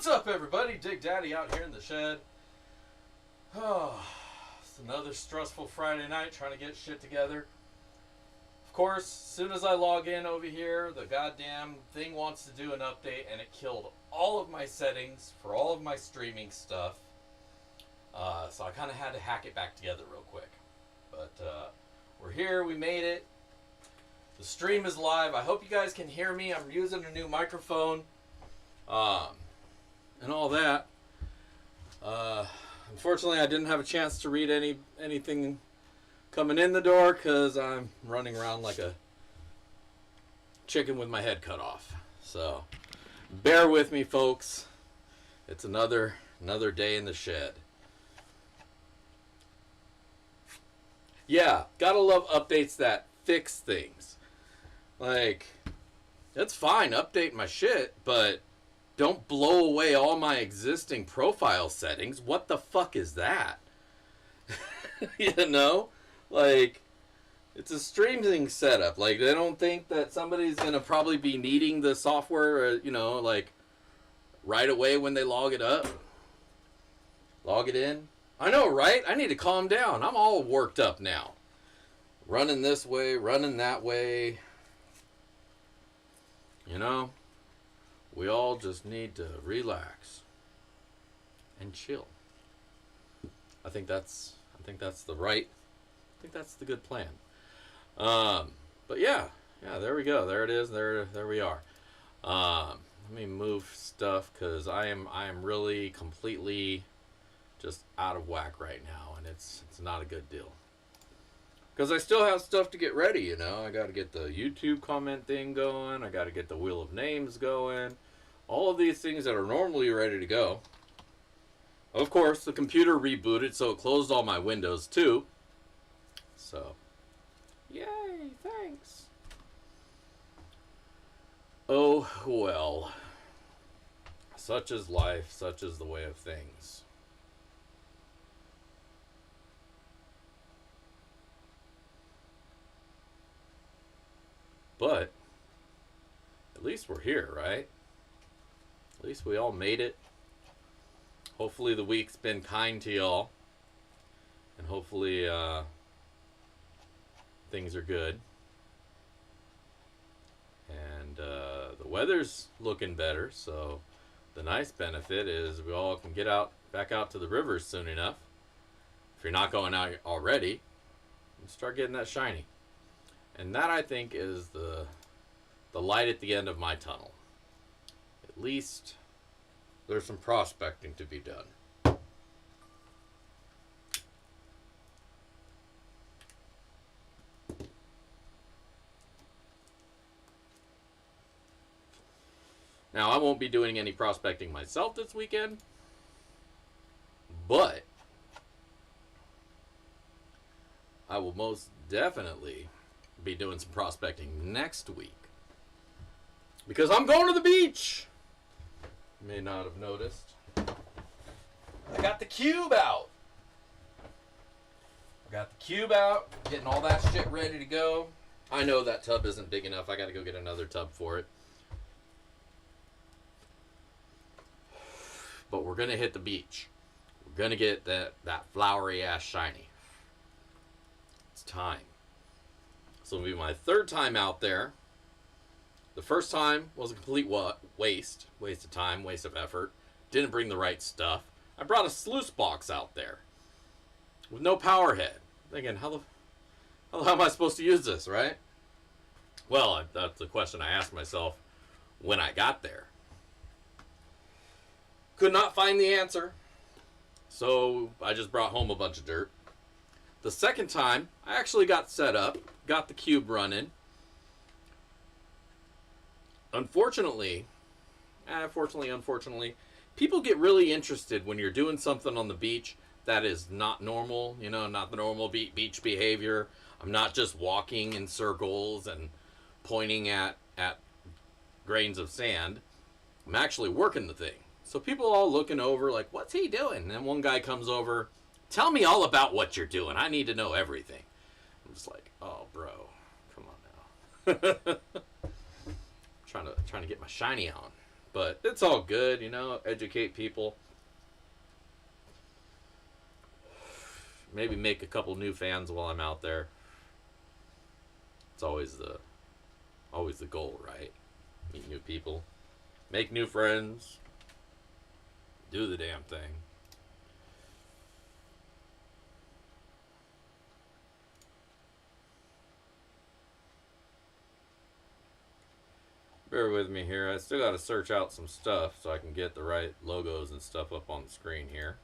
What's up, everybody? Dig Daddy out here in the shed. Oh, it's another stressful Friday night trying to get shit together. Of course, as soon as I log in over here, the goddamn thing wants to do an update, and it killed all of my settings for all of my streaming stuff. So I kind of had to hack it back together real quick. But we're here. We made it. The stream is live. I hope you guys can hear me. I'm using a new microphone. And all that. Unfortunately, I didn't have a chance to read anything coming in the door because I'm running around like a chicken with my head cut off. So, bear with me, folks. It's another day in the shed. Yeah, gotta love updates that fix things. Like, it's fine, update my shit, but don't blow away all my existing profile settings. What the fuck is that? You know? Like, it's a streaming setup. Like, they don't think that somebody's going to probably be needing the software, like, right away when they log it up. Log it in. I know, right? I need to calm down. I'm all worked up now. Running this way, running that way. You know? We all just need to relax and chill. I think that's the good plan. But yeah, there we go. There it is. There we are. Let me move stuff because I am really completely just out of whack right now, and it's not a good deal. Because I still have stuff to get ready, you know. I got to get the YouTube comment thing going. I got to get the Wheel of Names going. All of these things that are normally ready to go. Of course, the computer rebooted, so it closed all my windows too. So, yay, thanks. Oh, well. Such is life, such is the way of things. But, at least we're here, right? At least we all made it. Hopefully the week's been kind to y'all. And hopefully things are good. And the weather's looking better, so the nice benefit is we all can get back out to the rivers soon enough. If you're not going out already, and start getting that shiny. And that, I think, is the light at the end of my tunnel. At least there's some prospecting to be done. Now, I won't be doing any prospecting myself this weekend, but I will most definitely be doing some prospecting next week. Because I'm going to the beach! You may not have noticed. I got the cube out. Getting all that shit ready to go. I know that tub isn't big enough. I got to go get another tub for it. But we're going to hit the beach. We're going to get that flowery ass shiny. It's time. So it'll be my third time out there. The first time was a complete waste of time, waste of effort. Didn't bring the right stuff. I brought a sluice box out there with no power head. Thinking, how am I supposed to use this, right? Well, that's the question I asked myself when I got there. Could not find the answer, so I just brought home a bunch of dirt. The second time, I actually got set up, got the cube running. Unfortunately, people get really interested when you're doing something on the beach that is not normal, not the normal beach behavior. I'm not just walking in circles and pointing at grains of sand. I'm actually working the thing. So people are all looking over like, what's he doing? And then one guy comes over, tell me all about what you're doing. I need to know everything. I'm just like, oh, bro, come on now. trying to get my shiny on. But it's all good, you know, educate people. Maybe make a couple new fans while I'm out there. It's always the goal, right? Meet new people, make new friends, do the damn thing. Bear with me here. I still got to search out some stuff so I can get the right logos and stuff up on the screen here.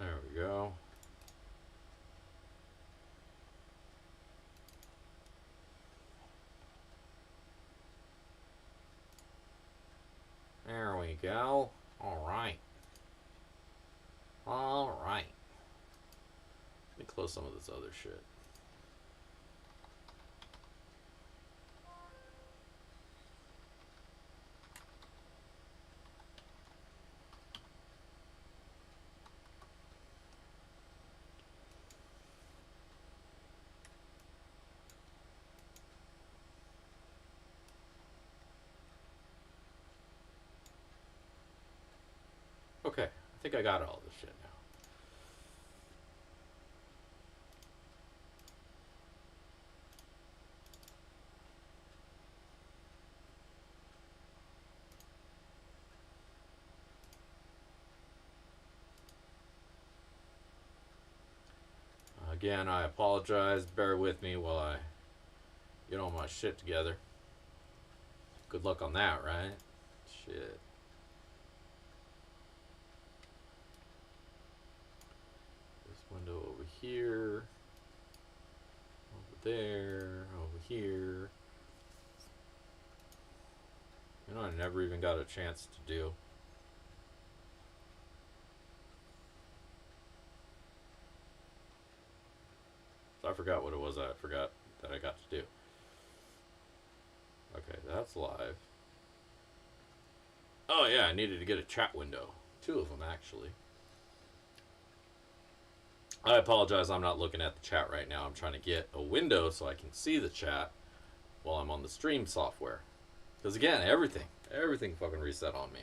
There we go. There we go. All right. All right. Let me close some of this other shit. Okay, I think I got all this shit now. Again, I apologize. Bear with me while I get all my shit together. Good luck on that, right? Shit. This window over here. Over there. Over here. You know, I never even got a chance to do. So I forgot what it was I forgot that I got to do. Okay, that's live. Oh yeah, I needed to get a chat window. 2 of them, actually. I apologize, I'm not looking at the chat right now. I'm trying to get a window so I can see the chat while I'm on the stream software. Because again, everything fucking reset on me.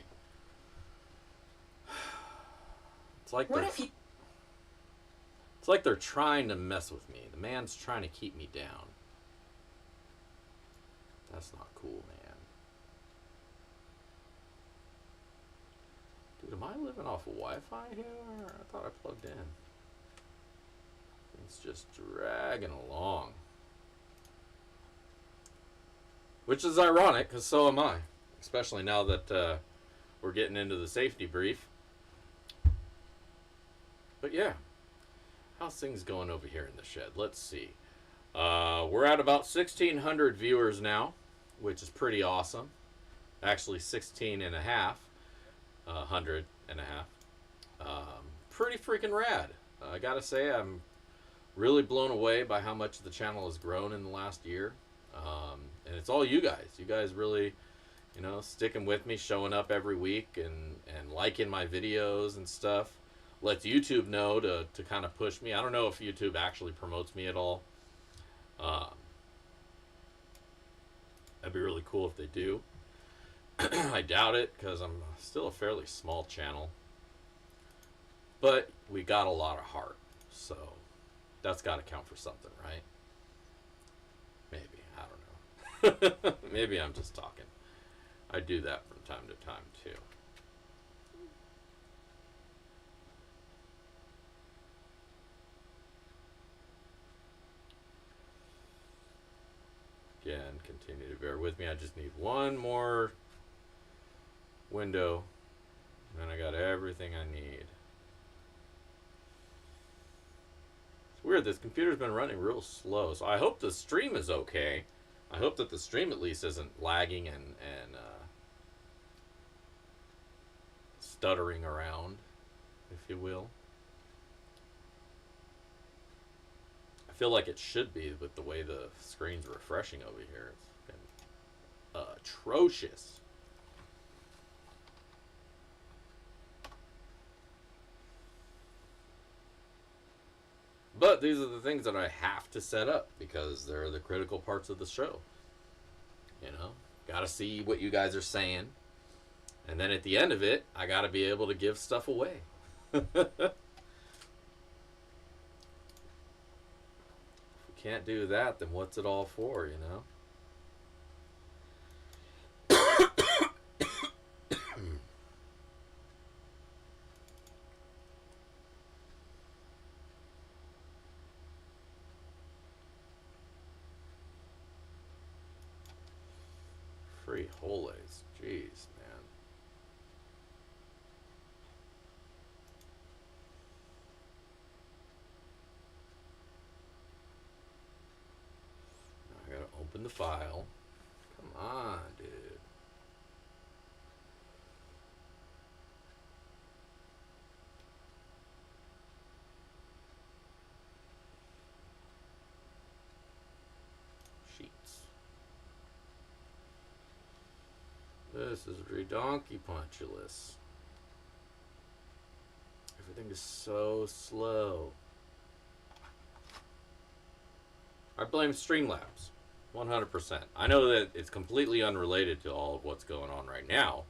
It's like it's like they're trying to mess with me. The man's trying to keep me down. That's not cool, man. Dude, am I living off of Wi-Fi here? I thought I plugged in. It's just dragging along. Which is ironic, because so am I. Especially now that we're getting into the safety brief. But yeah. How's things going over here in the shed? Let's see. We're at about 1,600 viewers now, which is pretty awesome. Actually, 16 and a half. 100 and a half. Pretty freaking rad. I gotta say, I'm really blown away by how much the channel has grown in the last year. And it's all you guys. You guys really, you know, sticking with me, showing up every week and liking my videos and stuff. Lets YouTube know to kind of push me. I don't know if YouTube actually promotes me at all. That'd be really cool if they do. I doubt it, because I'm still a fairly small channel. But we got a lot of heart, so that's got to count for something, right? Maybe. I don't know. Maybe I'm just talking. I do that from time to time, too. Again, continue to bear with me. I just need one more window, and I got everything I need. It's weird, this computer's been running real slow, so I hope the stream is okay. I hope that the stream at least isn't lagging and stuttering around, if you will. I feel like it should be with the way the screen's refreshing over here. It's been atrocious. But these are the things that I have to set up because they're the critical parts of the show. You know, got to see what you guys are saying. And then at the end of it, I got to be able to give stuff away. If we can't do that, then what's it all for, you know? Free holies. Jeez, man. I gotta open the file. Come on, dude. Sheets. This is redonky-punchless. Everything is so slow. I blame Streamlabs. 100%. I know that it's completely unrelated to all of what's going on right now,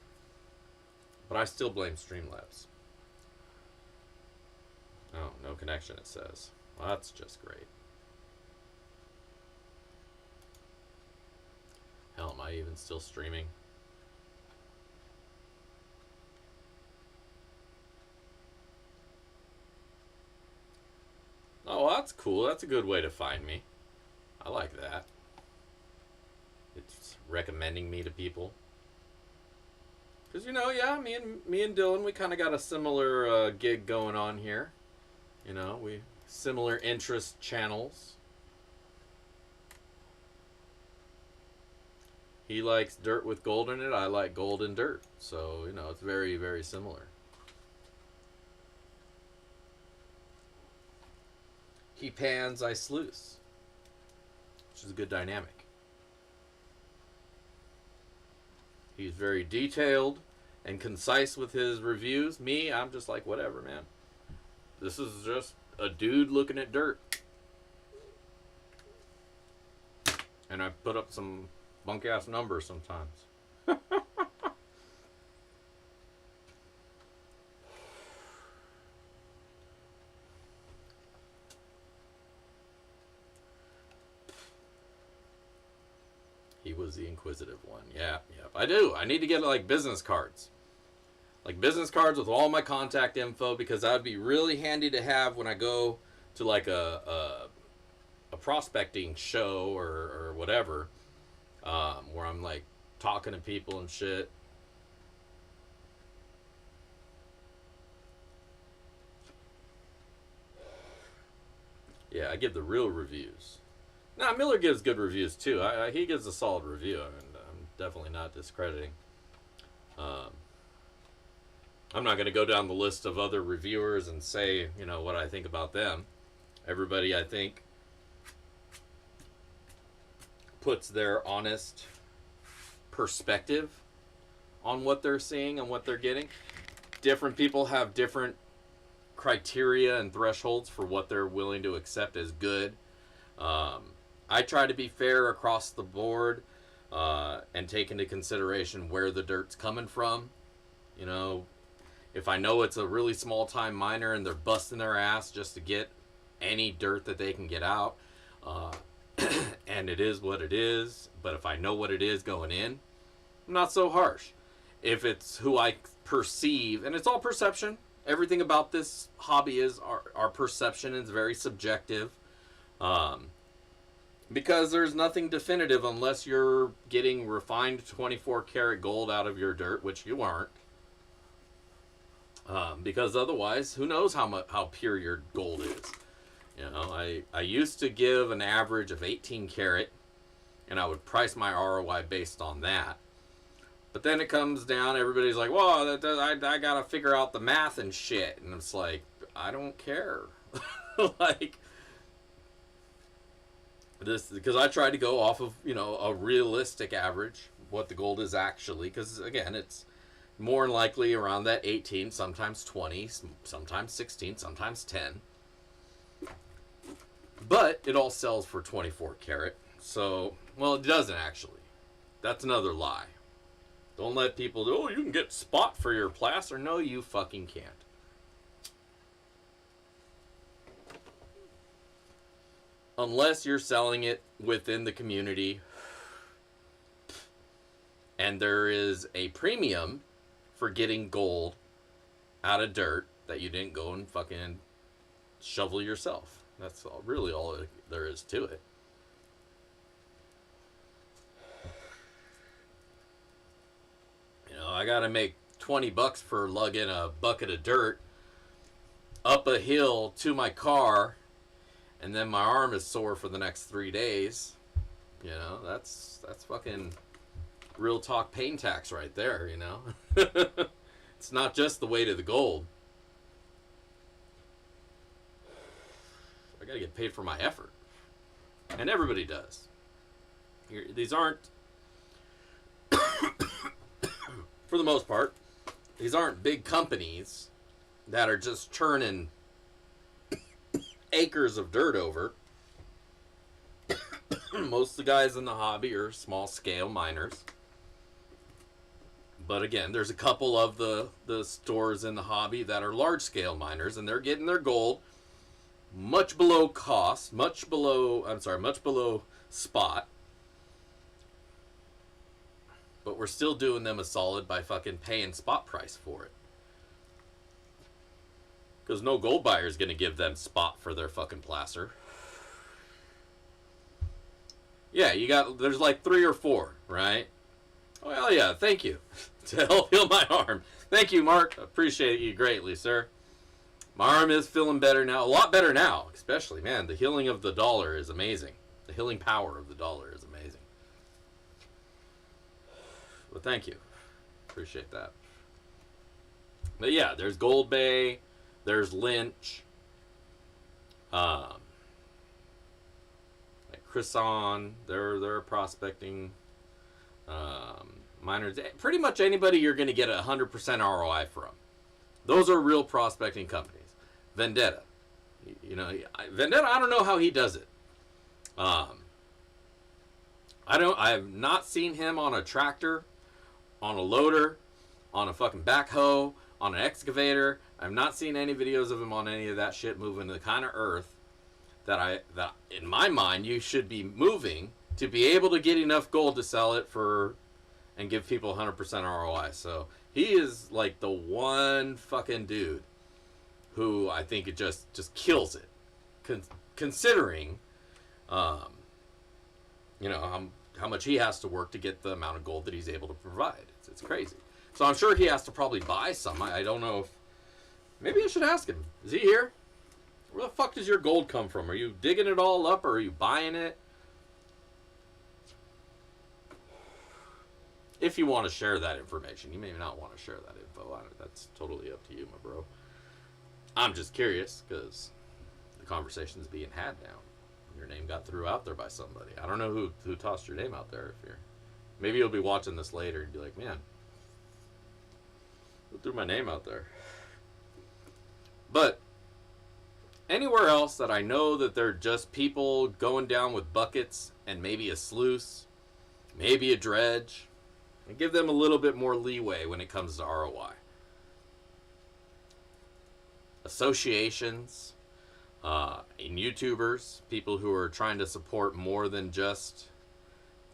but I still blame Streamlabs. Oh, no connection, it says. Well, that's just great. Hell, am I even still streaming? Oh, well, that's cool. That's a good way to find me. I like that. It's recommending me to people. Because, you know, yeah, me and Dylan, we kind of got a similar gig going on here. You know, we similar interest channels. He likes dirt with gold in it. I like gold and dirt. So, you know, it's very, very similar. He pans, I sluice. Which is a good dynamic. He's very detailed and concise with his reviews. Me, I'm just like, whatever, man. This is just a dude looking at dirt. And I put up some bunk-ass numbers sometimes. He was the inquisitive one. Yeah. I do. I need to get, like, business cards. Like, business cards with all my contact info, because that would be really handy to have when I go to, like, a prospecting show or whatever, where I'm, like, talking to people and shit. Yeah, I give the real reviews. Nah, Miller gives good reviews too. He gives a solid review, and I'm definitely not discrediting. I'm not going to go down the list of other reviewers and say, you know, what I think about them. Everybody, I think, puts their honest perspective on what they're seeing and what they're getting. Different people have different criteria and thresholds for what they're willing to accept as good. I try to be fair across the board and take into consideration where the dirt's coming from. You know, if I know it's a really small time miner and they're busting their ass just to get any dirt that they can get out, and it is what it is, but if I know what it is going in, I'm not so harsh. If it's who I perceive, and it's all perception, everything about this hobby is our perception is very subjective. Because there's nothing definitive unless you're getting refined 24 karat gold out of your dirt, which you aren't. Because otherwise, who knows how pure your gold is. You know, I used to give an average of 18 karat, and I would price my ROI based on that. But then it comes down, everybody's like, well, I gotta figure out the math and shit. And it's like, I don't care. Like, this, because I try to go off of, you know, a realistic average, what the gold is actually, because again, it's more than likely around that 18, sometimes 20, sometimes 16, sometimes 10. But it all sells for 24 karat. So, well, it doesn't actually. That's another lie. Don't let people do, oh, you can get spot for your placer. No, you fucking can't. Unless you're selling it within the community and there is a premium for getting gold out of dirt that you didn't go and fucking shovel yourself. That's really all there is to it. You know, I gotta make $20 for lugging a bucket of dirt up a hill to my car, and then my arm is sore for the next 3 days. You know, that's fucking real talk pain tax right there, you know. It's not just the weight of the gold. I gotta get paid for my effort. And everybody does. These aren't, for the most part, these aren't big companies that are just churning acres of dirt over. Most of the guys in the hobby are small scale miners. But again, there's a couple of the stores in the hobby that are large scale miners, and they're getting their gold much below cost, much below spot. But we're still doing them a solid by fucking paying spot price for it. Because no gold buyer is going to give them spot for their fucking placer. Yeah, there's like 3 or 4, right? Oh, hell yeah, thank you. To help heal my arm. Thank you, Mark. Appreciate you greatly, sir. My arm is feeling better now. A lot better now, especially. Man, the healing of the dollar is amazing. The healing power of the dollar is amazing. Well, thank you. Appreciate that. But yeah, there's Gold Bay. There's Lynch. Like Crisson. They're prospecting. Miners. Pretty much anybody you're going to get 100% ROI from. Those are real prospecting companies. Vendetta. You know, Vendetta, I don't know how he does it. I have not seen him on a tractor, on a loader, on a fucking backhoe, on an excavator. I've not seen any videos of him on any of that shit moving the kind of earth that in my mind you should be moving to be able to get enough gold to sell it for and give people 100% ROI. So he is like the one fucking dude who I think it just kills it, considering, you know, how much he has to work to get the amount of gold that he's able to provide. It's crazy. So I'm sure he has to probably buy some. I don't know if, maybe I should ask him. Is he here? Where the fuck does your gold come from? Are you digging it all up or are you buying it? If you want to share that information. You may not want to share that info. That's totally up to you, my bro. I'm just curious because the conversation's being had now. Your name got threw out there by somebody. I don't know who tossed your name out there. Maybe you'll be watching this later and be like, man, who threw my name out there? But anywhere else that I know that they're just people going down with buckets and maybe a sluice, maybe a dredge, and give them a little bit more leeway when it comes to ROI. Associations, and YouTubers, people who are trying to support more than just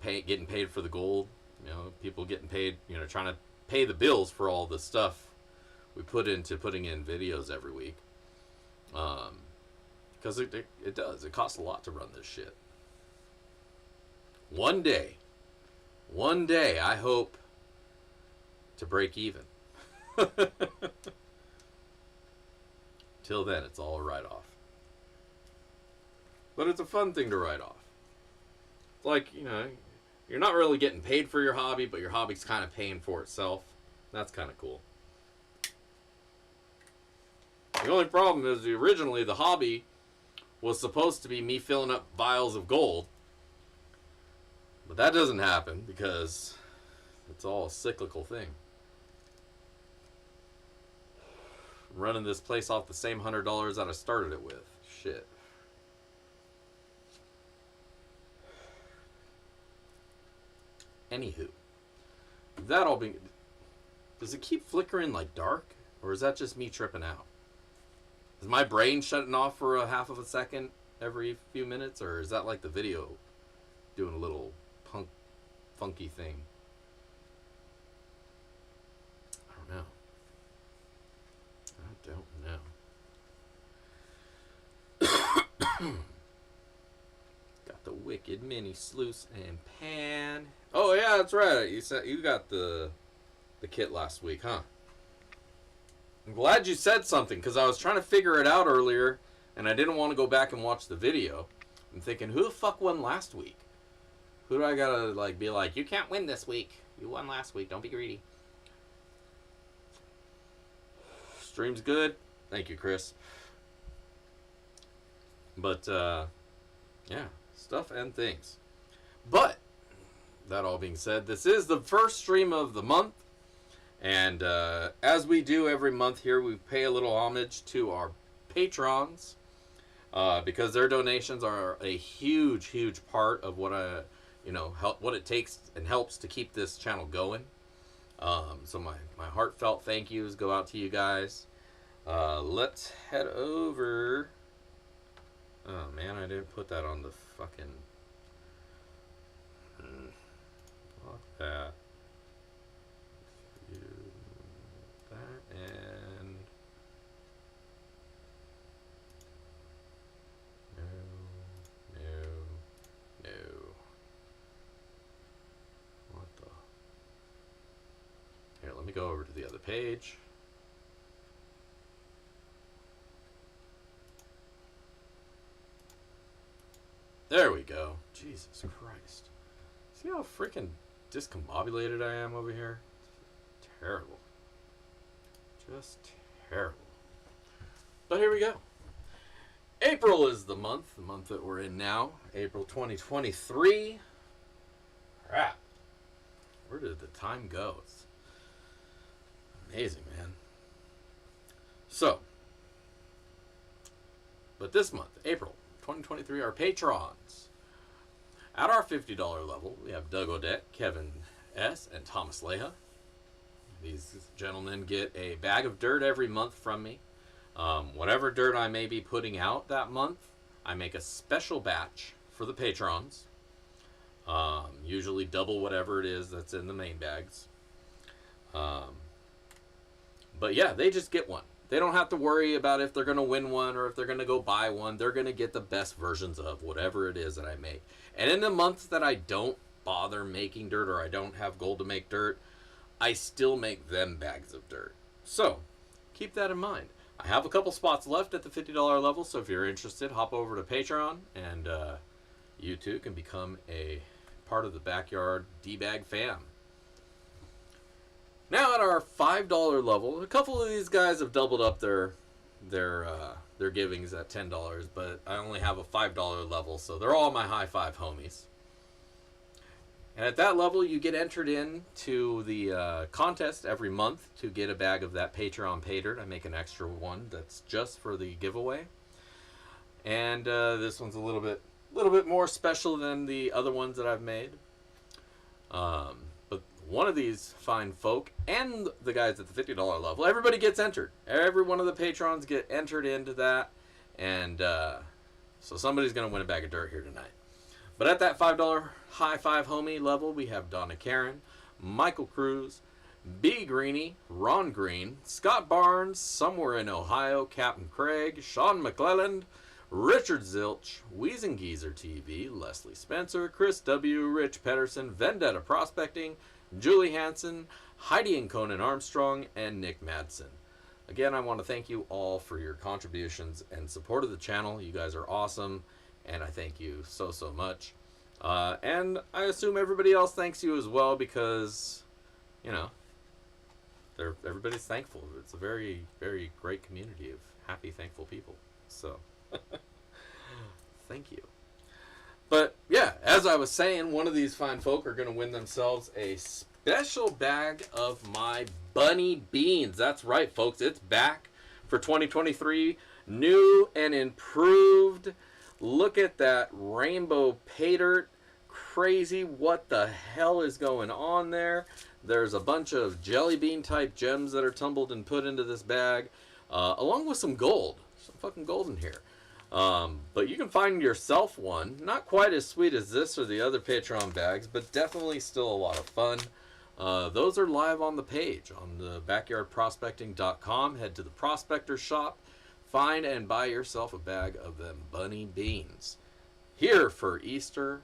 getting paid for the gold. You know, people getting paid, you know, trying to pay the bills for all the stuff we put into putting in videos every week. Because it does. It costs a lot to run this shit. One day, I hope to break even. Till then, it's all a write-off. But it's a fun thing to write off. It's like, you know, you're not really getting paid for your hobby, but your hobby's kind of paying for itself. That's kind of cool. The only problem is originally the hobby was supposed to be me filling up vials of gold. But that doesn't happen because it's all a cyclical thing. I'm running this place off the same $100 that I started it with. Shit. Anywho, that all being... Does it keep flickering like dark? Or is that just me tripping out? Is my brain shutting off for a half of a second every few minutes? Or is that like the video doing a little funky thing? I don't know. Got the wicked mini sluice and pan. Oh yeah, that's right. You said you got the kit last week, huh? I'm glad you said something, because I was trying to figure it out earlier, and I didn't want to go back and watch the video. I'm thinking, who the fuck won last week? Who do I gotta like be like, you can't win this week. You won last week. Don't be greedy. Stream's good. Thank you, Chris. But, yeah, stuff and things. But, that all being said, this is the first stream of the month. And as we do every month here, we pay a little homage to our patrons. Because their donations are a huge, huge part of what what it takes and helps to keep this channel going. So my heartfelt thank yous go out to you guys. Let's head over. Oh man, I didn't put that on the fucking. Lock that. That and. No. What the? Here, let me go over to the other page. There we go. Jesus Christ. See how freaking discombobulated I am over here? Terrible. Just terrible. But here we go. April is the month that we're in now. April 2023. Crap. Where did the time go? It's amazing, man. So, but this month, April 2023, our patrons. At our $50 level, we have Doug Odette, Kevin S., and Thomas Leha. These gentlemen get a bag of dirt every month from me. Whatever dirt I may be putting out that month, I make a special batch for the patrons. Usually double whatever it is that's in the main bags. But yeah, they just get one. They don't have to worry about if they're going to win one or if they're going to go buy one. They're going to get the best versions of whatever it is that I make. And in the months that I don't bother making dirt or I don't have gold to make dirt, I still make them bags of dirt. So, keep that in mind. I have a couple spots left at the $50 level, so if you're interested, hop over to Patreon, and you too can become a part of the Backyard D-Bag fam. Now at our $5 level, a couple of these guys have doubled up their givings at $10, but I only have a $5 level, so they're all my high five homies. And at that level, you get entered into the contest every month to get a bag of that Patreon pay dirt. I make an extra one that's just for the giveaway. And this one's a little bit more special than the other ones that I've made. But one of these fine folk and the guys at the $50 level, everybody gets entered. Every one of the patrons get entered into that. And so somebody's going to win a bag of dirt here tonight. But at that $5 high five homie level, we have Donna Karen, Michael Cruz, B. Greeny, Ron Green, Scott Barnes, somewhere in Ohio, Captain Craig, Sean McClelland, Richard Zilch, Wheezing Geezer TV, Leslie Spencer, Chris W., Rich Pedersen, Vendetta Prospecting, Julie Hansen, Heidi and Conan Armstrong, and Nick Madsen. Again, I want to thank you all for your contributions and support of the channel. You guys are awesome, and I thank you so much. And I assume everybody else thanks you as well because, you know, everybody's thankful. It's a very, very great community of happy, thankful people. So, thank you. But, yeah, as I was saying, one of these fine folk are going to win themselves a special bag of my bunny beans. That's right, folks. It's back for 2023. New and improved. Look at that rainbow pay dirt. crazy. What the hell is going on there? There's a bunch of jelly bean type gems that are tumbled and put into this bag, along with some gold. Some fucking gold in here. But you can find yourself one. Not quite as sweet as this or the other Patreon bags, but definitely still a lot of fun. Those are live on the page on the backyardprospecting.com. Head to the prospector shop. Find and buy yourself a bag of them bunny beans. Here for Easter,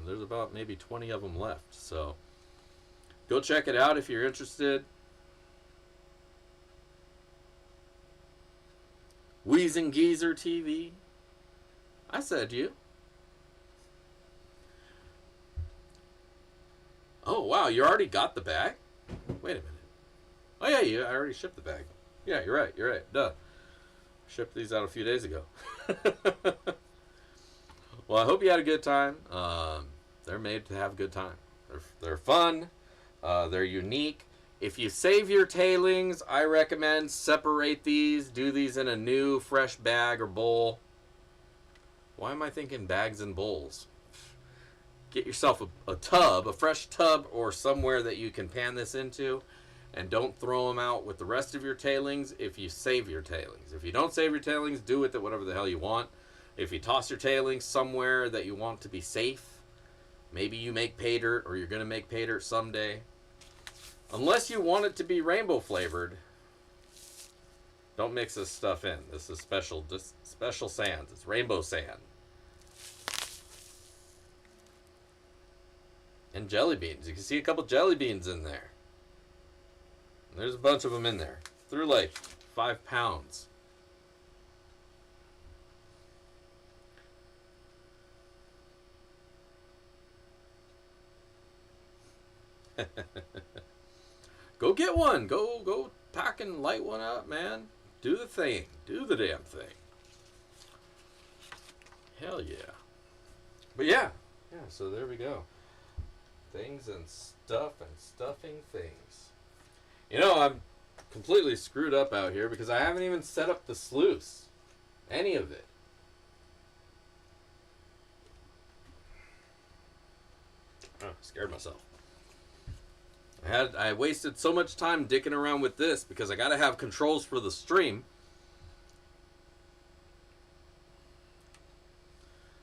there's about maybe 20 of them left. So go check it out if you're interested. Wheezing Geezer TV. I said you. Oh, wow. You already got the bag? Wait a minute. Oh, yeah. I already shipped the bag. Yeah, you're right. Duh. Shipped these out a few days ago. Well, I hope you had a good time. They're made to have a good time. They're fun. They're unique. If you save your tailings, I recommend separate these. Do these in a new, fresh bag or bowl. Why am I thinking bags and bowls? Get yourself a tub, a fresh tub, or somewhere that you can pan this into. And don't throw them out with the rest of your tailings if you save your tailings. If you don't save your tailings, do with it whatever the hell you want. If you toss your tailings somewhere that you want to be safe, maybe you make pay dirt or you're going to make pay dirt someday. Unless you want it to be rainbow flavored, don't mix this stuff in. This is special sands. It's rainbow sand. And jelly beans. You can see a couple jelly beans in there. There's a bunch of them in there. Through like 5 pounds. Go get one. Go pack and light one up, man. Do the thing. Do the damn thing. Hell yeah. But yeah, so there we go. Things and stuff and stuffing things. You know, I'm completely screwed up out here because I haven't even set up the sluice. Any of it. Oh, scared myself. I wasted so much time dicking around with this because I gotta have controls for the stream.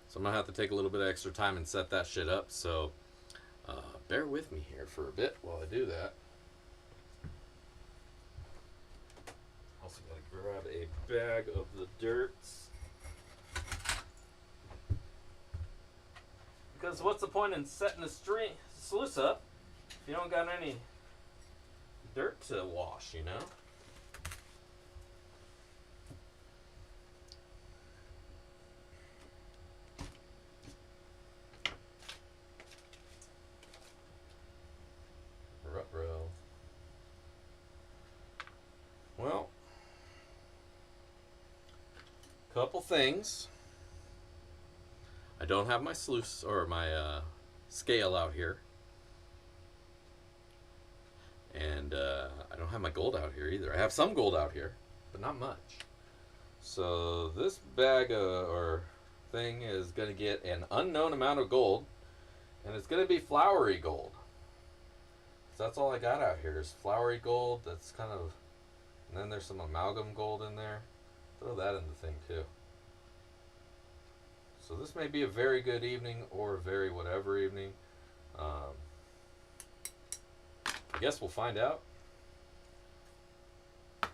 So I'm gonna have to take a little bit of extra time and set that shit up. So bear with me here for a bit while I do that. Also gotta grab a bag of the dirts. Because what's the point in setting the sluice up if you don't got any dirt to wash, you know? Ruh-roh. Well, couple things. I don't have my sluice or my scale out here. And I don't have my gold out here either. I have some gold out here, but not much. So this bag or thing is going to get an unknown amount of gold. And it's going to be flowery gold. So that's all I got out here is flowery gold. That's kind of... And then there's some amalgam gold in there. Throw that in the thing too. So this may be a very good evening or a very whatever evening. I guess we'll find out. And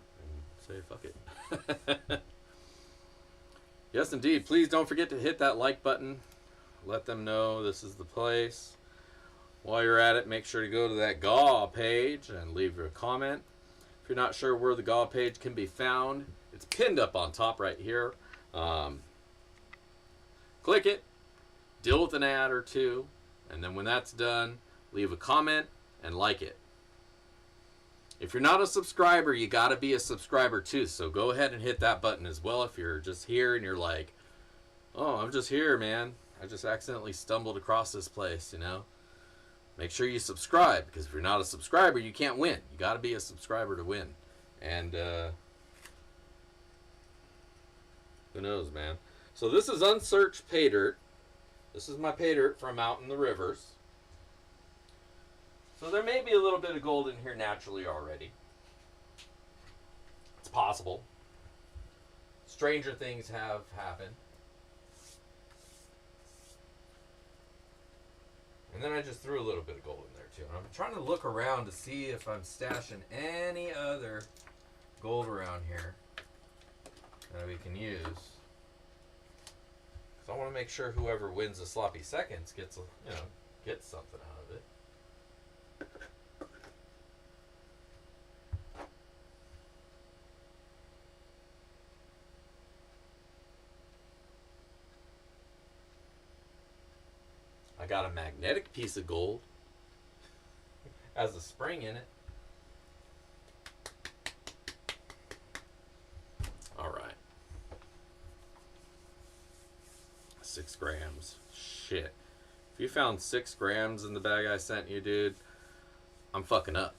say fuck it. Yes, indeed. Please don't forget to hit that like button. Let them know this is the place. While you're at it, make sure to go to that GAW page and leave your comment. If you're not sure where the GAW page can be found, it's pinned up on top right here. Click it, deal with an ad or two, and then when that's done, leave a comment and like it. If you're not a subscriber, you gotta be a subscriber too, so go ahead and hit that button as well if you're just here and you're like, oh, I'm just here, man. I just accidentally stumbled across this place, you know? Make sure you subscribe, because if you're not a subscriber, you can't win. You gotta be a subscriber to win. And, who knows, man? So this is Unsearched Pay Dirt. This is my pay dirt from out in the rivers. So there may be a little bit of gold in here naturally already. It's possible. Stranger things have happened. And then I just threw a little bit of gold in there too. And I'm trying to look around to see if I'm stashing any other gold around here that we can use. Because I want to make sure whoever wins the sloppy seconds gets, gets something out of it. I got a magnetic piece of gold. Has a spring in it. Alright. 6 grams. Shit. If you found 6 grams in the bag I sent you, dude, I'm fucking up.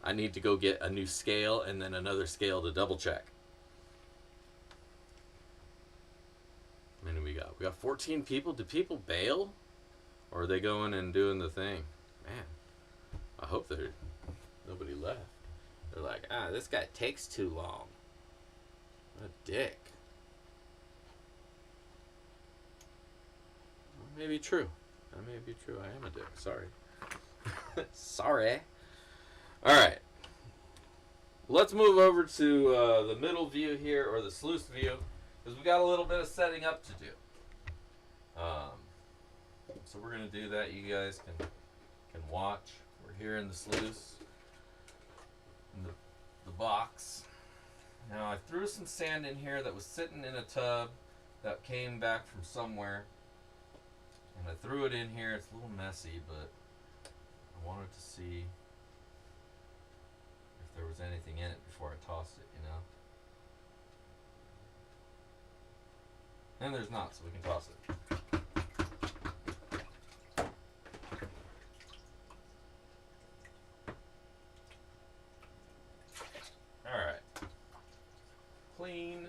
I need to go get a new scale and then another scale to double check. How many we got? We got 14 people. Do people bail? Or are they going and doing the thing? Man, I hope nobody left. They're like, this guy takes too long. What a dick. That may be true. That may be true. I am a dick. Sorry. Sorry. Alright. Let's move over to the middle view here, or the sluice view, because we got a little bit of setting up to do. So we're going to do that. You guys can watch. We're here in the sluice, in the box. Now I threw some sand in here that was sitting in a tub that came back from somewhere, and I threw it in here. It's a little messy, but I wanted to see if there was anything in it before I tossed it, And there's not, so we can toss it. Alright. Clean.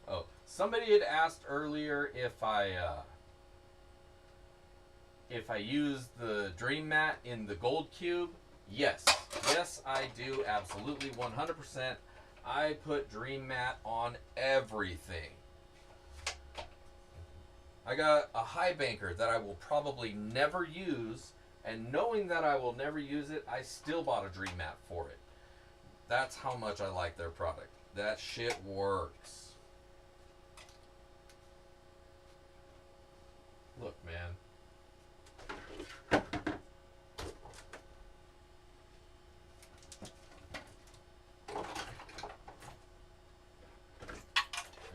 Oh, somebody had asked earlier if I use the Dream Mat in the gold cube. Yes. Yes, I do. Absolutely. 100%. I put Dream Mat on everything. I got a high banker that I will probably never use, and knowing that I will never use it, I still bought a Dream Mat for it. That's how much I like their product. That shit works. Look, man.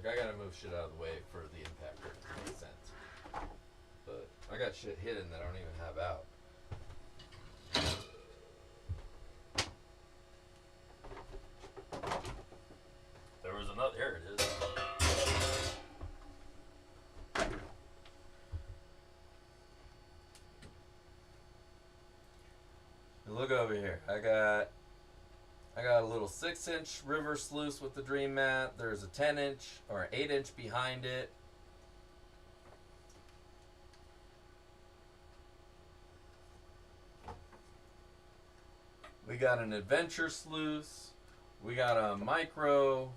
I gotta move shit out of the way for the impactor to make sense. But I got shit hidden that I don't even have out. There was another. There it is. Look over here. I got a little 6-inch river sluice with the Dream Mat. There's a 10-inch or 8-inch behind it. We got an adventure sluice. We got a micro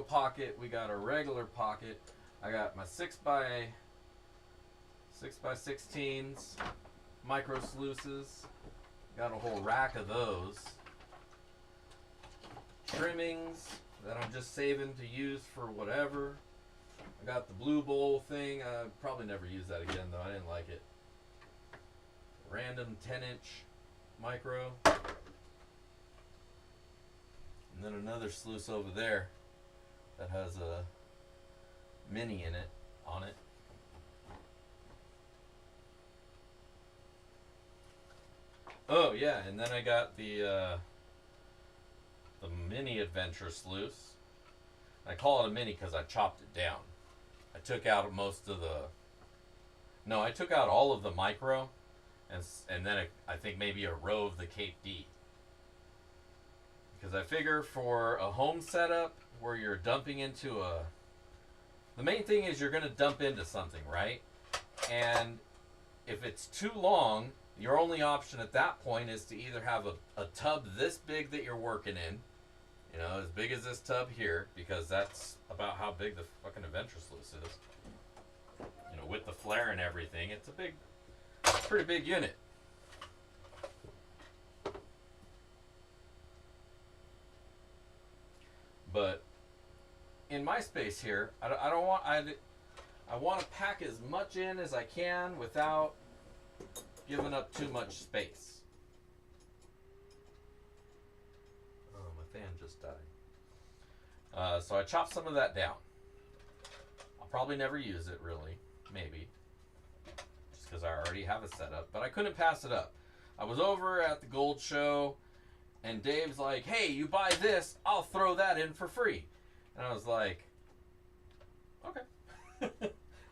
pocket. We got a regular pocket. I got my 6x16s micro sluices. Got a whole rack of those. Trimmings that I'm just saving to use for whatever. I got the blue bowl thing. I probably never use that again though. I didn't like it. Random 10-inch micro. And then another sluice over there that has a mini in it, on it. Oh yeah, and then I got the mini adventure sluice. I call it a mini because I chopped it down. I took out most of the... No, I took out all of the micro and then I think maybe a row of the Cape D. Because I figure for a home setup where you're dumping into the main thing is you're going to dump into something, right? And if it's too long, your only option at that point is to either have a tub this big that you're working in, you know, as big as this tub here, because that's about how big the fucking Adventuresleuth is. You know, with the flare and everything, it's a pretty big unit. But in my space here, I don't want I want to pack as much in as I can without giving up too much space. Oh, my fan just died. So I chopped some of that down. I'll probably never use it, really. Maybe. Just because I already have a setup. But I couldn't pass it up. I was over at the Gold Show, and Dave's like, hey, you buy this, I'll throw that in for free. And I was like, okay.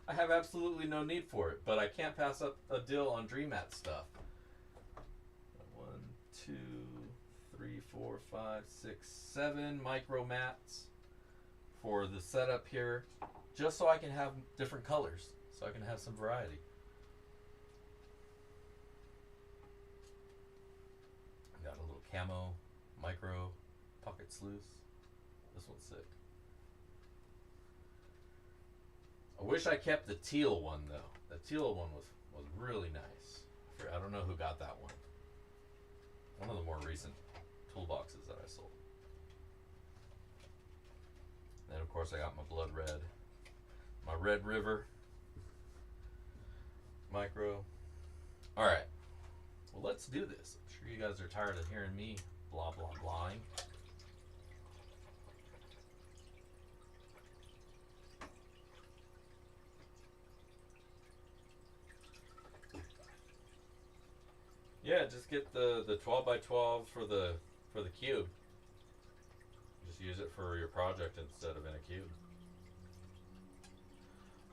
I have absolutely no need for it, but I can't pass up a deal on DreamMat stuff. 1, 2, 3, 4, 5, 6, 7 micro mats for the setup here, just so I can have different colors, so I can have some variety. Got a little camo micro pocket sleuth. This one's sick. I wish I kept the teal one though. The teal one was really nice. I don't know who got that one. One of the more recent toolboxes that I sold. Then of course I got my blood red, my Red River micro. All right, well let's do this. I'm sure you guys are tired of hearing me blah blah blahing. Yeah, just get the 12 by 12 for the cube. Just use it for your project instead of in a cube.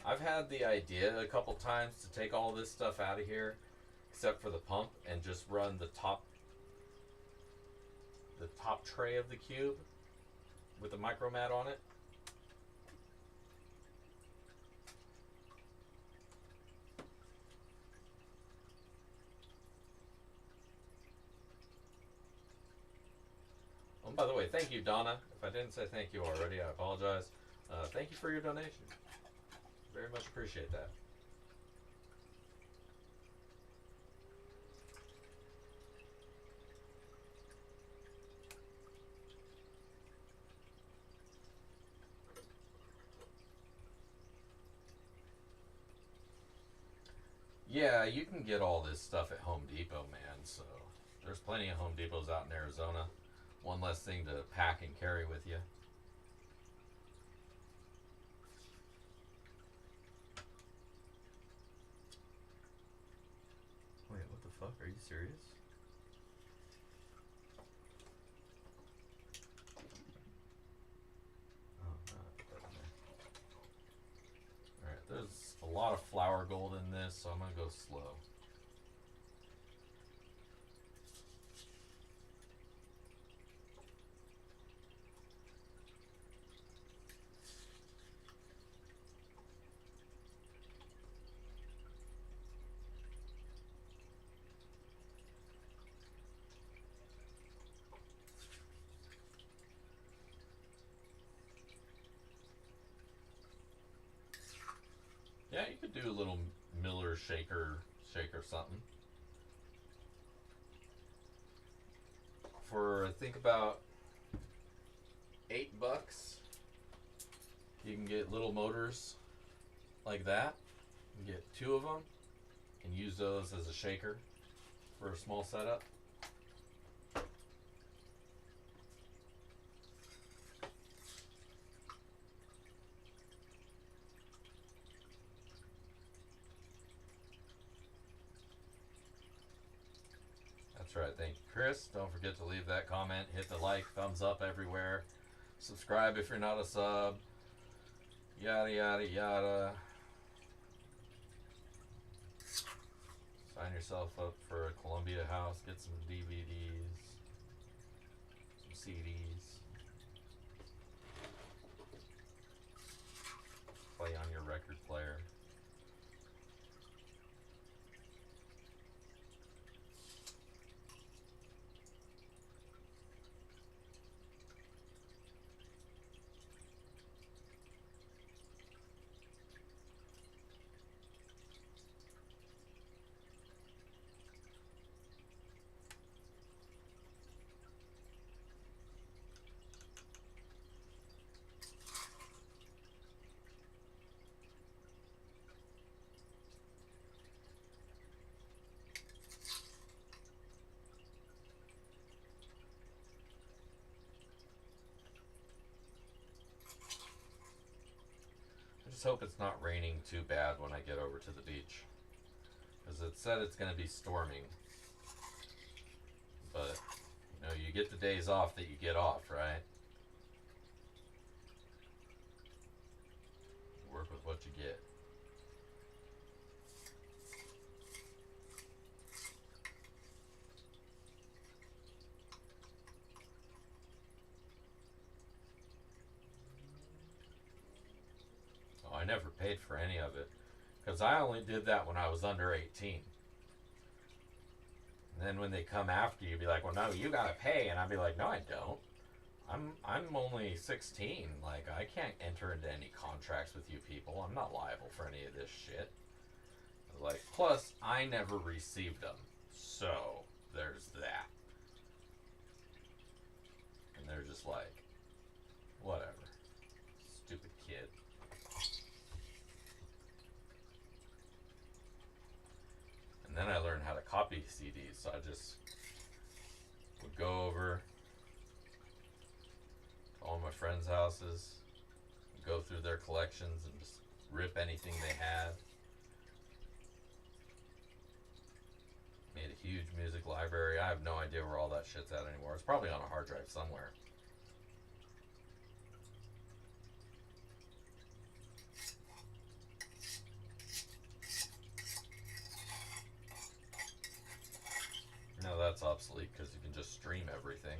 I've had the idea a couple times to take all this stuff out of here, except for the pump, and just run the top tray of the cube with the micromat on it. Oh, by the way, thank you, Donna. If I didn't say thank you already, I apologize. Thank you for your donation. Very much appreciate that. Yeah, you can get all this stuff at Home Depot, man. So there's plenty of Home Depots out in Arizona. One less thing to pack and carry with you. Wait, what the fuck? Are you serious? Oh, no, alright, there's a lot of flower gold in this, so I'm gonna go slow. Yeah, you could do a little Miller shaker something. For I think about $8, you can get little motors like that. You can get 2 of them and use those as a shaker for a small setup. That's right, thank you, Chris. Don't forget to leave that comment, hit the like, thumbs up everywhere. Subscribe if you're not a sub. Yada yada yada. Sign yourself up for a Columbia House, get some DVDs, some CDs, play on your record player. I just hope it's not raining too bad when I get over to the beach. Because it said it's going to be storming. But, you know, you get the days off that you get off, right? Work with what you get. Oh, I never paid for any of it. Because I only did that when I was under 18. And then when they come after you, be like, well, no, you gotta pay. And I'd be like, no, I don't. I'm only 16. Like, I can't enter into any contracts with you people. I'm not liable for any of this shit. Like, plus, I never received them. So, there's that. And they're just like, whatever. Stupid kid. And then I learned how to copy CDs, so I just would go over to all my friends' houses, go through their collections, and just rip anything they had. Made a huge music library. I have no idea where all that shit's at anymore. It's probably on a hard drive somewhere. No, that's obsolete because you can just stream everything.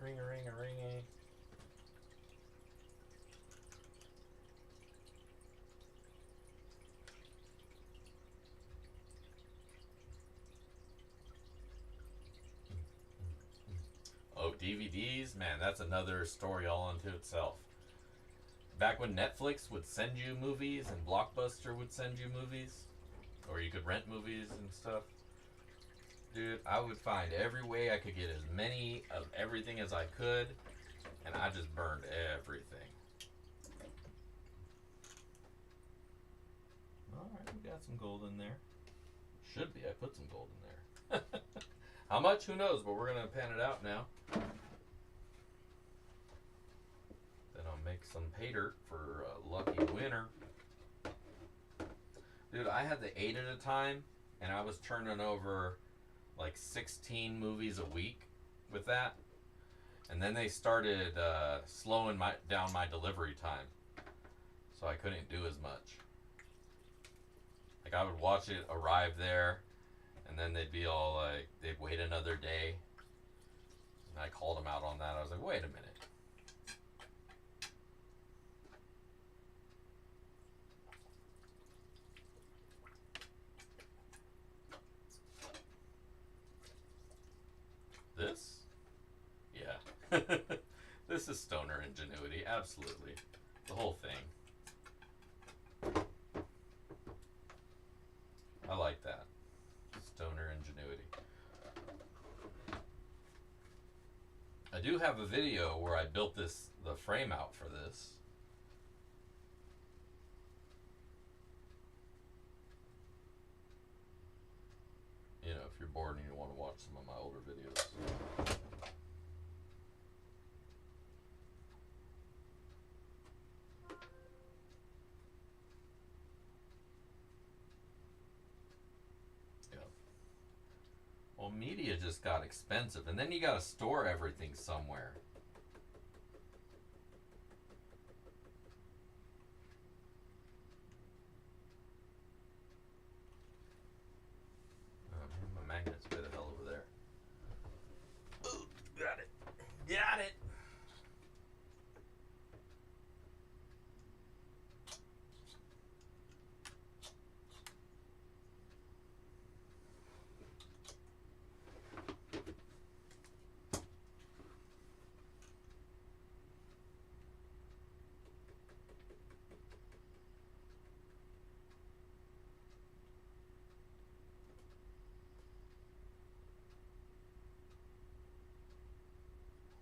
Ring-a-ring-a-ring-a. Oh, DVDs? Man, that's another story all unto itself. Back when Netflix would send you movies and Blockbuster would send you movies, or you could rent movies and stuff, dude, I would find every way I could get as many of everything as I could, and I just burned everything. Alright, we got some gold in there. Should be, I put some gold in there. How much? Who knows, but we're gonna pan it out now. Then I'll make some pay dirt for a lucky winner. Dude, I had the 8 at a time, and I was turning over like 16 movies a week with that. And then they started slowing down my delivery time, so I couldn't do as much. Like, I would watch it arrive there, and then they'd be all like, they'd wait another day. And I called them out on that. I was like, wait a minute. This? Yeah. This is stoner ingenuity, absolutely. The whole thing. I like that. Stoner ingenuity. A do have a video where I built the frame out for this. You know, if you're bored and you want to watch some of my older videos. Well, media just got expensive, and then you got to store everything somewhere. My magnet's way the hell over there. Ooh, got it. Got it.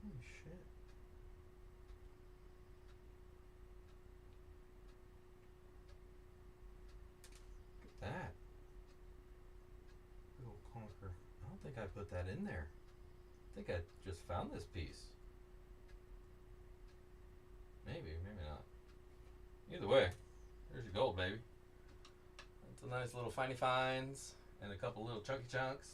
Holy shit. Look at that. Big old conker. I don't think I put that in there. I think I just found this piece. Maybe, maybe not. Either way, there's your gold, baby. That's a nice little finey finds and a couple little chunky chunks.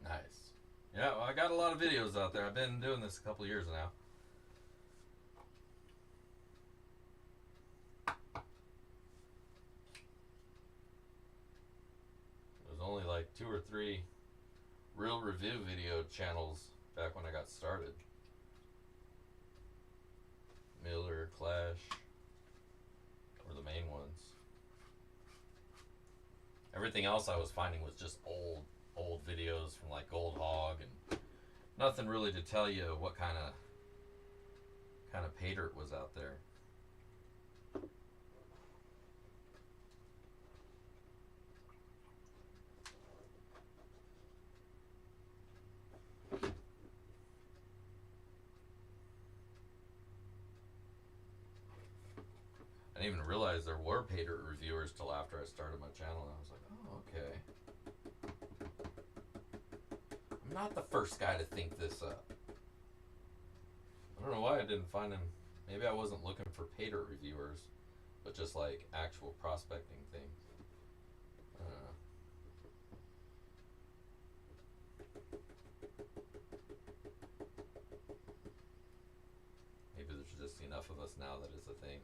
Nice. Yeah, well, I got a lot of videos out there. I've been doing this a couple of years now. There's only like 2 or 3 real review video channels back when I got started. Miller, Clash, were the main ones. Everything else I was finding was just old videos from like Gold Hog, and nothing really to tell you what kind of pay dirt was out there. I didn't even realize there were pay dirt reviewers till after I started my channel, and I was like, oh, okay. I'm not the first guy to think this up. I don't know why I didn't find him. Maybe I wasn't looking for pay dirt reviewers, but just like actual prospecting things. I don't know. Maybe there's just enough of us now that it's a thing.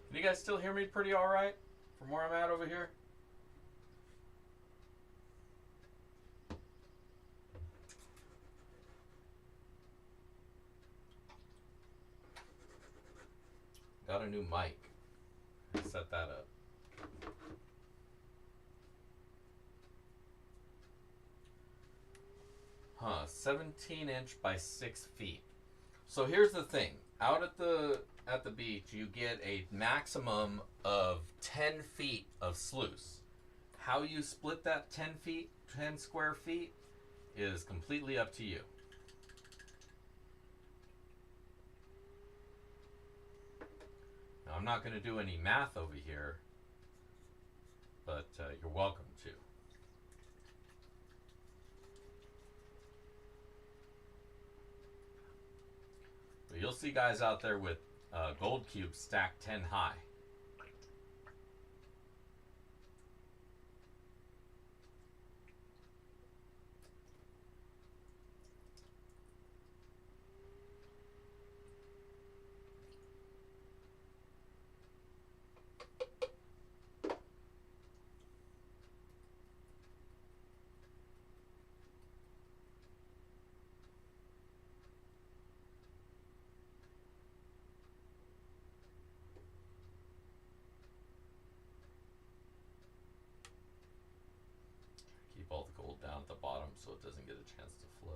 Can you guys still hear me pretty alright from where I'm at over here? Got a new mic. Set that up. Huh, 17-inch by 6 feet. So here's the thing. Out at the beach, you get a maximum of 10 feet of sluice. How you split that 10 square feet, is completely up to you. Now, I'm not going to do any math over here, but you're welcome to. But you'll see guys out there with gold cubes stacked 10 high. Keep all the gold down at the bottom so it doesn't get a chance to flow.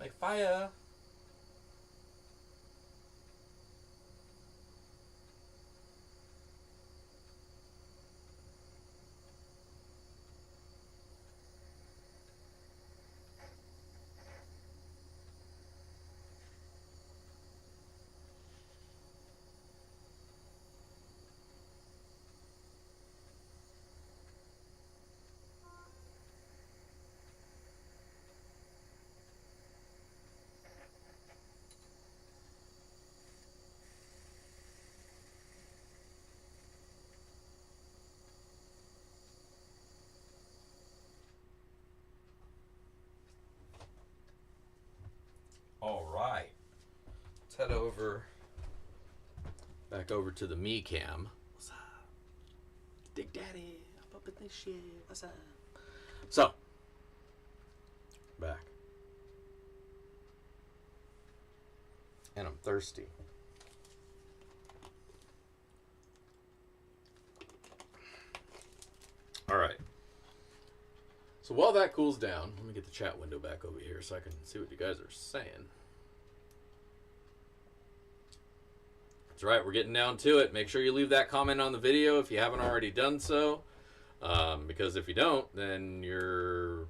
Like fire. All right. Let's head back over to the me cam. What's up? Big Daddy, I'm up in this shit. What's up? So, back. And I'm thirsty. All right. So while that cools down, let me get the chat window back over here so I can see what you guys are saying. That's right, we're getting down to it. Make sure you leave that comment on the video if you haven't already done so. Because if you don't, then you're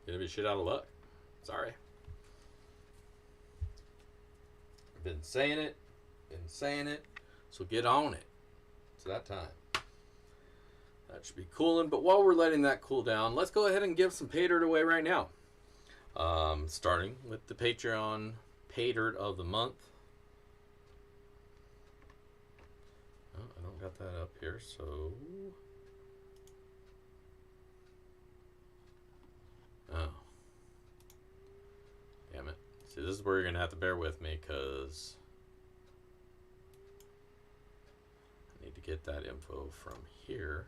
going to be shit out of luck. Sorry. I've been saying it. So get on it. It's that time. That should be cooling. But while we're letting that cool down, let's go ahead and give some pay dirt away right now. Starting with the Patreon pay dirt of the month. Oh, I don't got that up here, so... Oh. Damn it. See, this is where you're going to have to bear with me, because I need to get that info from here.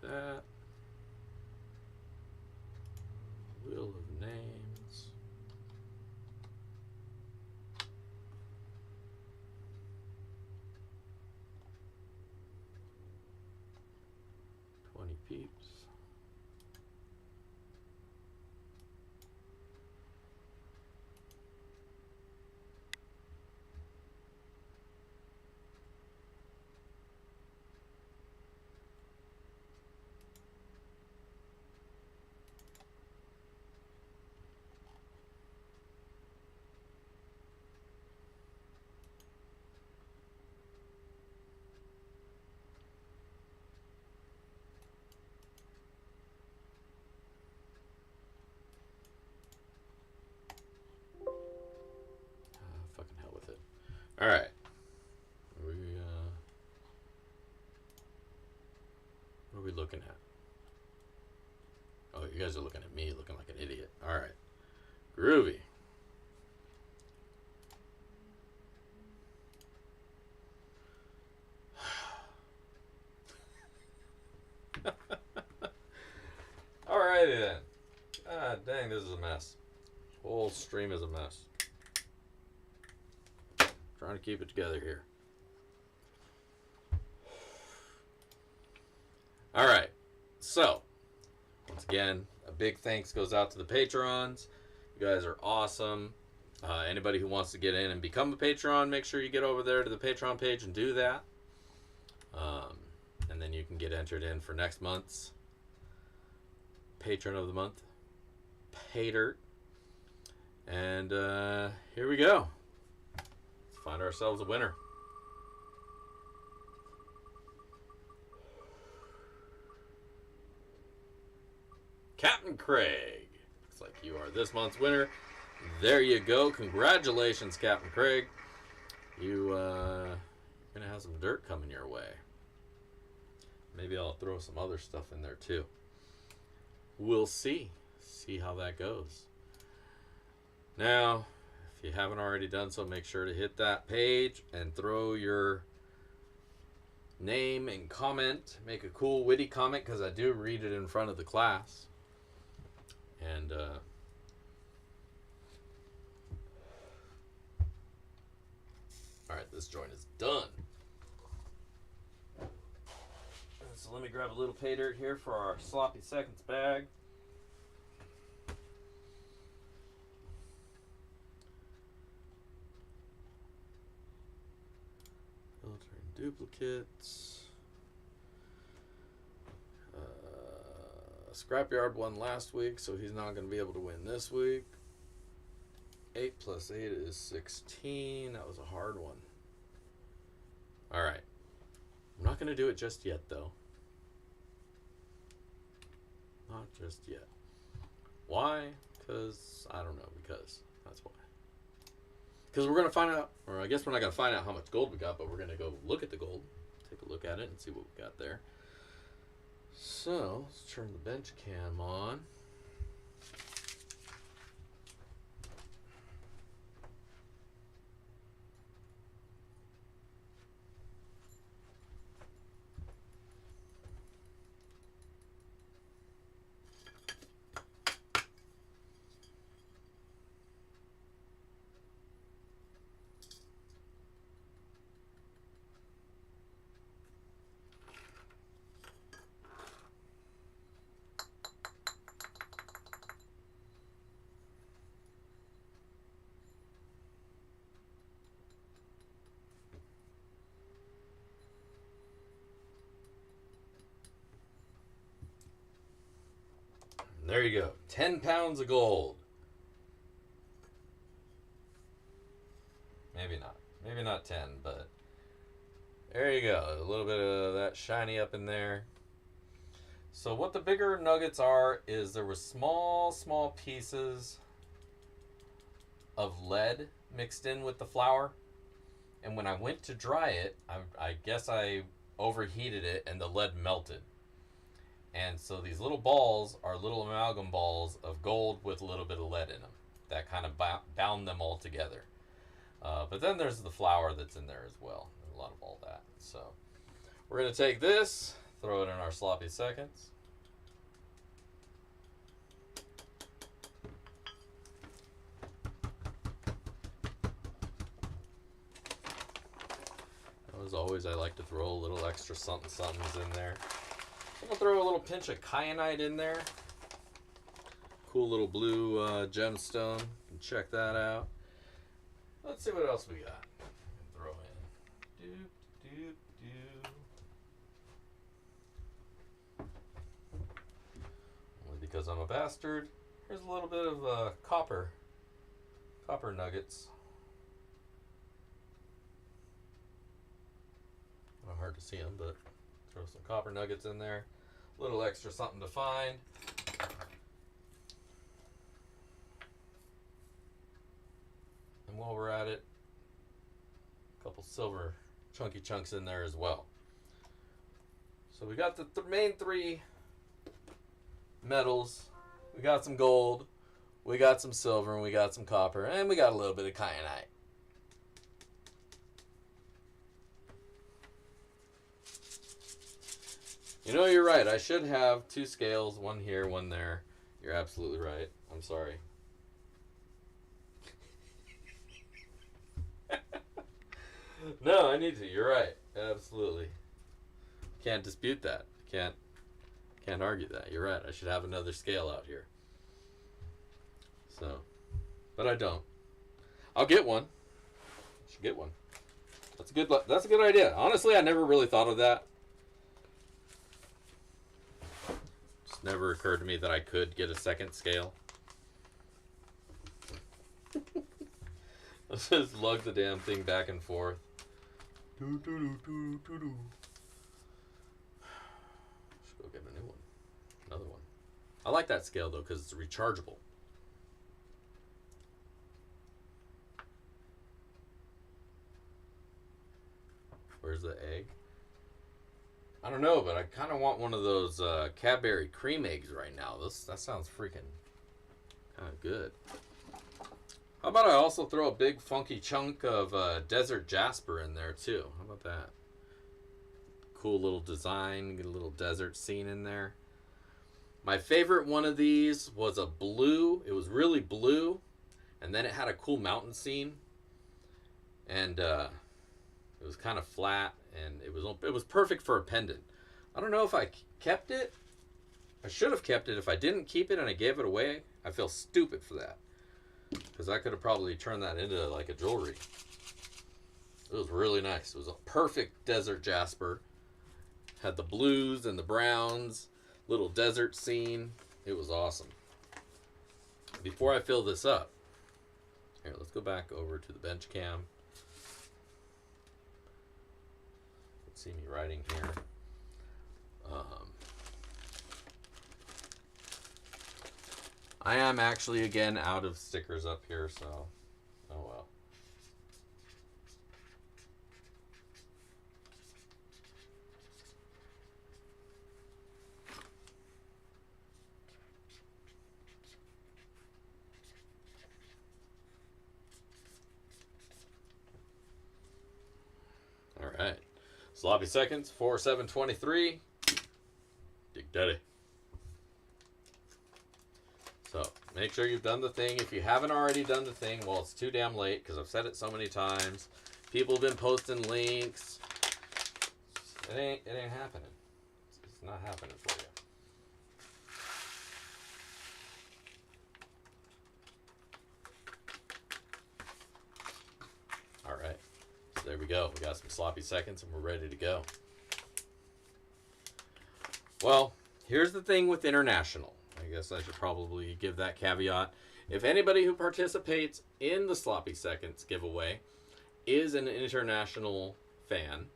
That wheel of names. Peeps. Fucking hell with it. All right. What are we looking at? Oh, you guys are looking at me looking like an idiot. All right. Groovy. Alrighty then. Ah, dang, this is a mess. Whole stream is a mess. Trying to keep it together here. Alright. So, once again, a big thanks goes out to the Patrons. You guys are awesome. Anybody who wants to get in and become a Patreon, make sure you get over there to the Patreon page and do that. And then you can get entered in for next month's Patron of the Month, Pay Dirt. And here we go. Let's find ourselves a winner. Captain Craig. Looks like you are this month's winner. There you go. Congratulations, Captain Craig. You're gonna have some dirt coming your way. Maybe I'll throw some other stuff in there too. We'll see. See how that goes. Now, if you haven't already done so, make sure to hit that page and throw your name and comment. Make a cool, witty comment, because I do read it in front of the class. And, alright, this joint is done. So let me grab a little pay dirt here for our sloppy seconds bag. Filtering duplicates. Scrapyard won last week, so he's not going to be able to win this week. 8 plus 8 is 16. That was a hard one. Alright. I'm not going to do it just yet, though. Not just yet. Why? Because, I don't know, because. That's why. Because we're going to find out, or I guess we're not going to find out how much gold we got, but we're going to go look at the gold. Take a look at it and see what we got there. So, let's turn the bench cam on. There you go. 10 pounds of gold. Maybe not. Maybe not 10, but there you go. A little bit of that shiny up in there. So what the bigger nuggets are is there were small pieces of lead mixed in with the flour. And when I went to dry it, I guess I overheated it and the lead melted. And so these little balls are little amalgam balls of gold with a little bit of lead in them. That kind of bound them all together. But then there's the flour that's in there as well. A lot of all that. So we're going to take this, throw it in our sloppy seconds. As always, I like to throw a little extra something's in there. I'm going to throw a little pinch of kyanite in there. Cool little blue gemstone. You can check that out. Let's see what else we got. Throw in. Only because I'm a bastard. Here's a little bit of copper nuggets. Not hard to see them, but throw some copper nuggets in there. A little extra something to find. And while we're at it, a couple silver chunky chunks in there as well. So we got the main three metals. We got some gold, we got some silver, and we got some copper, and we got a little bit of kyanite. You know, you're right. I should have two scales, one here, one there. You're absolutely right. I'm sorry. No, I need to. You're right. Absolutely. Can't dispute that. Can't argue that. You're right. I should have another scale out here. So, but I don't. I'll get one. I should get one. That's a good idea. Honestly, I never really thought of that. Just never occurred to me that I could get a second scale. Let's just lug the damn thing back and forth. Should go get a new one. Another one. I like that scale though because it's rechargeable. Where's the egg? I don't know, but I kind of want one of those Cadbury cream eggs right now. That sounds freaking kind of good. How about I also throw a big funky chunk of Desert Jasper in there too? How about that? Cool little design, get a little desert scene in there. My favorite one of these was a blue. It was really blue, and then it had a cool mountain scene, and it was kind of flat, and it was perfect for a pendant. I don't know if I kept it. I should have kept it. If I didn't keep it and I gave it away, I feel stupid for that, because I could have probably turned that into like a jewelry. It was really nice. It was a perfect desert jasper. Had the blues and the browns, little desert scene. It was awesome. Before I fill this up, here, let's go back over to the bench cam. Let's see me writing here. I am actually again out of stickers up here, so oh well. All right. Sloppy seconds, 4/7/23. Dig Daddy. So make sure you've done the thing. If you haven't already done the thing, well, it's too damn late because I've said it so many times. People have been posting links. It ain't happening. It's not happening for you. All right. So there we go. We got some sloppy seconds and we're ready to go. Well, here's the thing with international. I guess I should probably give that caveat. If anybody who participates in the Sloppy Seconds giveaway is an international fan,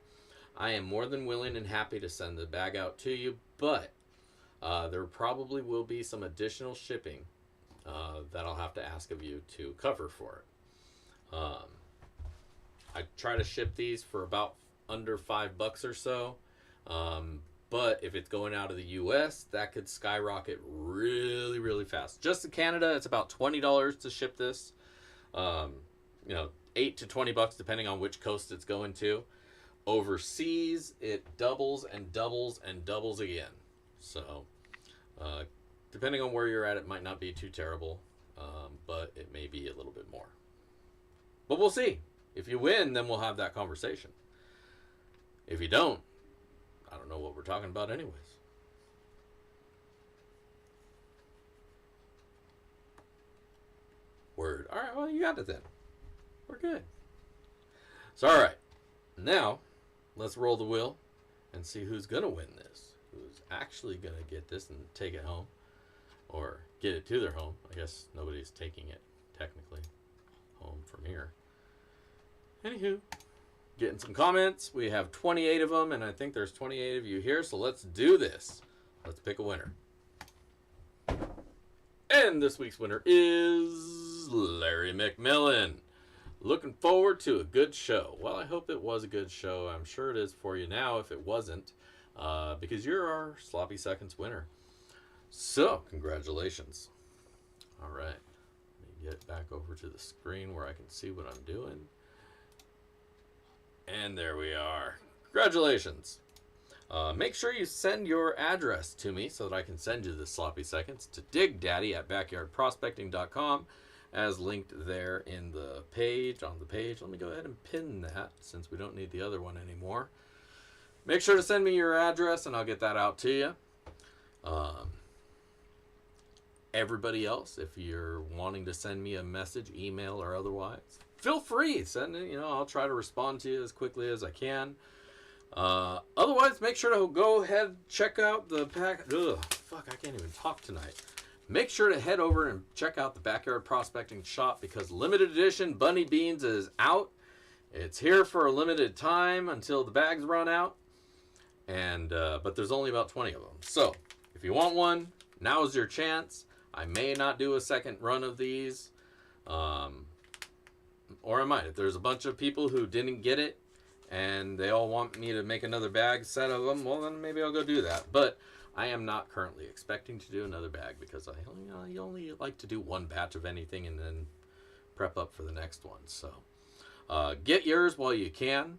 I am more than willing and happy to send the bag out to you, but there probably will be some additional shipping that I'll have to ask of you to cover for it. I try to ship these for about under $5 or so. But if it's going out of the U.S., that could skyrocket really, really fast. Just in Canada, it's about $20 to ship this. $8 to $20 depending on which coast it's going to. Overseas, it doubles and doubles and doubles again. So, depending on where you're at, it might not be too terrible, but it may be a little bit more. But we'll see. If you win, then we'll have that conversation. If you don't, I don't know what we're talking about anyways. Word. All right, well, you got it then. We're good. So, all right. Now, let's roll the wheel and see who's going to win this. Who's actually going to get this and take it home. Or get it to their home. I guess nobody's taking it, technically, home from here. Anywho. Getting some comments. We have 28 of them, and I think there's 28 of you here, so let's do this. Let's pick a winner. And this week's winner is Larry McMillan. Looking forward to a good show. Well, I hope it was a good show. I'm sure it is for you now if it wasn't, because you're our Sloppy Seconds winner. So, congratulations. All right. Let me get back over to the screen where I can see what I'm doing. And there we are. Congratulations. Make sure you send your address to me so that I can send you the Sloppy Seconds to digdaddy@backyardprospecting.com as linked there in the page, on the page. Let me go ahead and pin that since we don't need the other one anymore. Make sure to send me your address and I'll get that out to you. Everybody else, if you're wanting to send me a message, email or otherwise, feel free. Send it. I'll try to respond to you as quickly as I can. Otherwise, make sure to go ahead check out the pack. I can't even talk tonight. Make sure to head over and check out the Backyard Prospecting shop because limited edition Bunny Beans is out. It's here for a limited time until the bags run out. And but there's only about 20 of them. So if you want one, now's your chance. I may not do a second run of these. Or I might. If there's a bunch of people who didn't get it and they all want me to make another bag set of them, well, then maybe I'll go do that. But I am not currently expecting to do another bag because I only like to do one batch of anything and then prep up for the next one. So get yours while you can.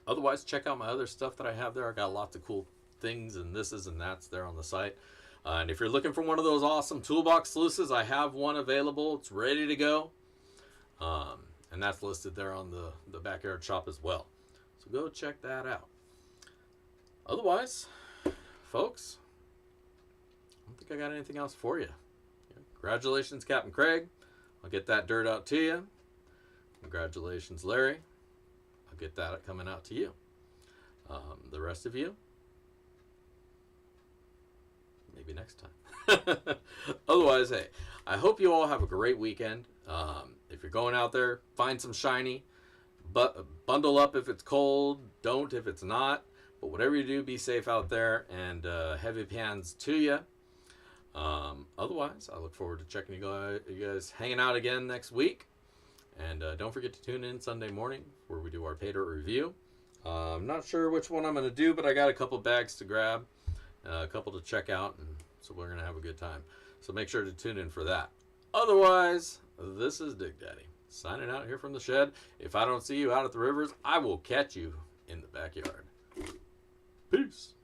Otherwise, check out my other stuff that I have there. I got lots of cool things and thises and that's there on the site. And if you're looking for one of those awesome toolbox sluices, I have one available. It's ready to go. And that's listed there on the backyard shop as well. So go check that out. Otherwise, folks, I don't think I got anything else for you. Congratulations, Captain Craig. I'll get that dirt out to you. Congratulations, Larry. I'll get that coming out to you. The rest of you, maybe next time. Otherwise, hey, I hope you all have a great weekend. If you're going out there, find some shiny. But bundle up if it's cold. Don't if it's not. But whatever you do, be safe out there. And heavy hands to you. Otherwise, I look forward to checking you guys hanging out again next week. And don't forget to tune in Sunday morning where we do our pay dirt review. I'm not sure which one I'm going to do, but I got a couple bags to grab. A couple to check out. And so we're going to have a good time. So make sure to tune in for that. Otherwise, this is Dig Daddy, signing out here from the shed. If I don't see you out at the rivers, I will catch you in the backyard. Peace.